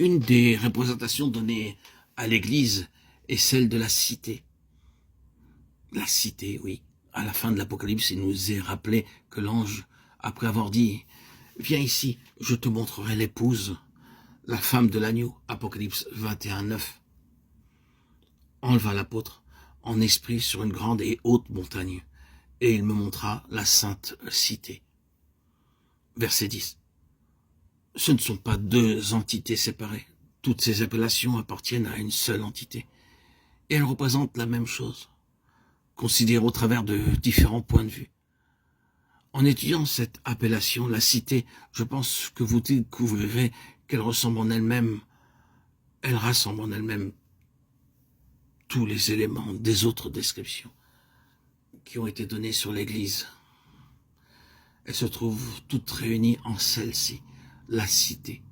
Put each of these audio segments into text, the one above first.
Une des représentations données à l'Église est celle de la cité. La cité, oui. À la fin de l'Apocalypse, il nous est rappelé que l'ange, après avoir dit « Viens ici, je te montrerai l'épouse », la femme de l'agneau, Apocalypse 21, 9, enleva l'apôtre en esprit sur une grande et haute montagne, et il me montra la sainte cité. Verset 10. Ce ne sont pas deux entités séparées. Toutes ces appellations appartiennent à une seule entité. Et elles représentent la même chose, considérées au travers de différents points de vue. En étudiant cette appellation, la cité, je pense que vous découvrirez qu'elle ressemble en elle-même, elle rassemble en elle-même tous les éléments des autres descriptions qui ont été données sur l'Église. Elles se trouvent toutes réunies en celle-ci, la cité.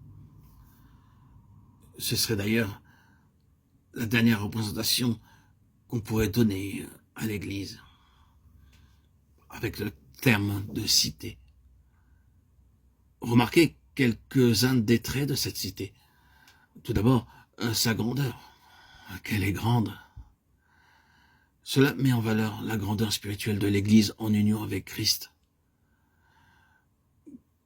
Ce serait d'ailleurs la dernière représentation qu'on pourrait donner à l'Église, avec le terme de cité. Remarquez quelques-uns des traits de cette cité. Tout d'abord, sa grandeur, qu'elle est grande. Cela met en valeur la grandeur spirituelle de l'Église en union avec Christ.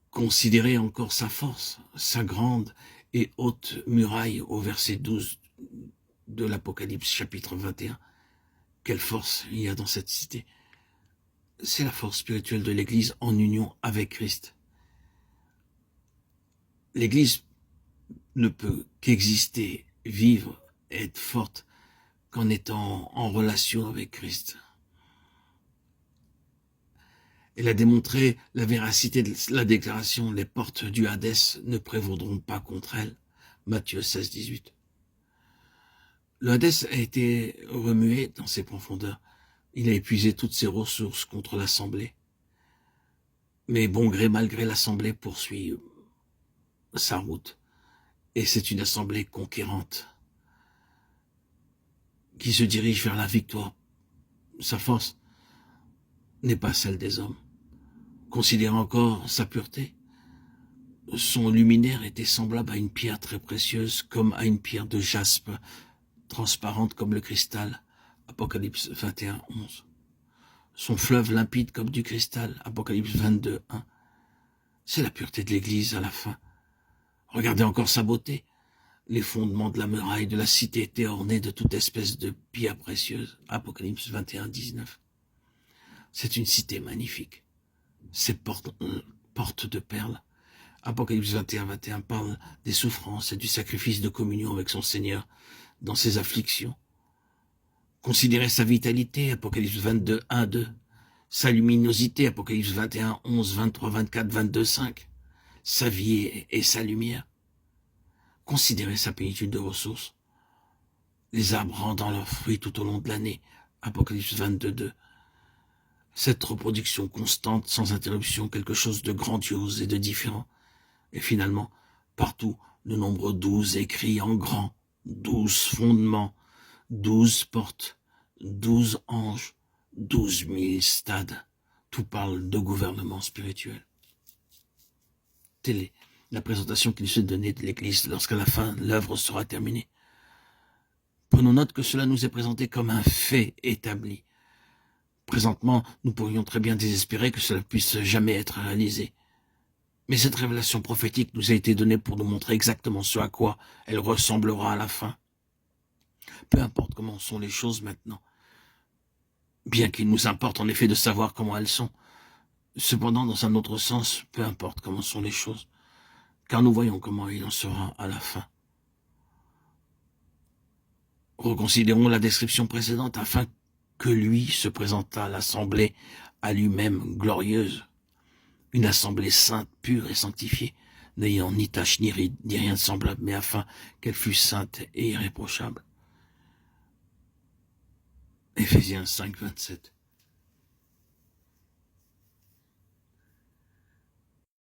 Considérez encore sa force, sa grande et haute muraille au verset 12 de l'Apocalypse chapitre 21. Quelle force il y a dans cette cité. C'est la force spirituelle de l'Église en union avec Christ. L'Église ne peut qu'exister, vivre, être forte qu'en étant en relation avec Christ. Elle a démontré la véracité de la déclaration « Les portes du Hadès ne prévaudront pas contre elle » Matthieu 16, 18. Le Hadès a été remué dans ses profondeurs. Il a épuisé toutes ses ressources contre l'Assemblée. Mais bon gré mal gré, l'Assemblée poursuit sa route. Et c'est une Assemblée conquérante qui se dirige vers la victoire. Sa force n'est pas celle des hommes. Considère encore sa pureté. Son luminaire était semblable à une pierre très précieuse, comme à une pierre de jaspe, transparente comme le cristal. Apocalypse 21, 11. Son fleuve limpide comme du cristal. Apocalypse 22, 1. C'est la pureté de l'Église à la fin. Regardez encore sa beauté. Les fondements de la muraille de la cité étaient ornés de toute espèce de pierres précieuses. Apocalypse 21, 19. C'est une cité magnifique. Ses portes de perles. Apocalypse 21, 21 parle des souffrances et du sacrifice de communion avec son Seigneur dans ses afflictions. Considérez sa vitalité, Apocalypse 22, 1, 2. Sa luminosité, Apocalypse 21, 11, 23, 24, 22, 5. Sa vie et sa lumière. Considérez sa plénitude de ressources. Les arbres rendant leurs fruits tout au long de l'année, Apocalypse 22, 2. Cette reproduction constante, sans interruption, quelque chose de grandiose et de différent. Et finalement, partout, le nombre 12 écrit en grand, 12 fondements, 12 portes, 12 anges, 12 000 stades. Tout parle de gouvernement spirituel. Telle est la présentation qu'il se donnait de l'Église lorsqu'à la fin, l'œuvre sera terminée. Prenons note que cela nous est présenté comme un fait établi. Présentement, nous pourrions très bien désespérer que cela puisse jamais être réalisé. Mais cette révélation prophétique nous a été donnée pour nous montrer exactement ce à quoi elle ressemblera à la fin. Peu importe comment sont les choses maintenant, bien qu'il nous importe en effet de savoir comment elles sont, cependant, dans un autre sens, peu importe comment sont les choses, car nous voyons comment il en sera à la fin. Reconsidérons la description précédente afin que lui se présentât à l'assemblée à lui-même glorieuse, une assemblée sainte, pure et sanctifiée, n'ayant ni tache ni ride, ni rien de semblable, mais afin qu'elle fût sainte et irréprochable. Éphésiens 5, 27.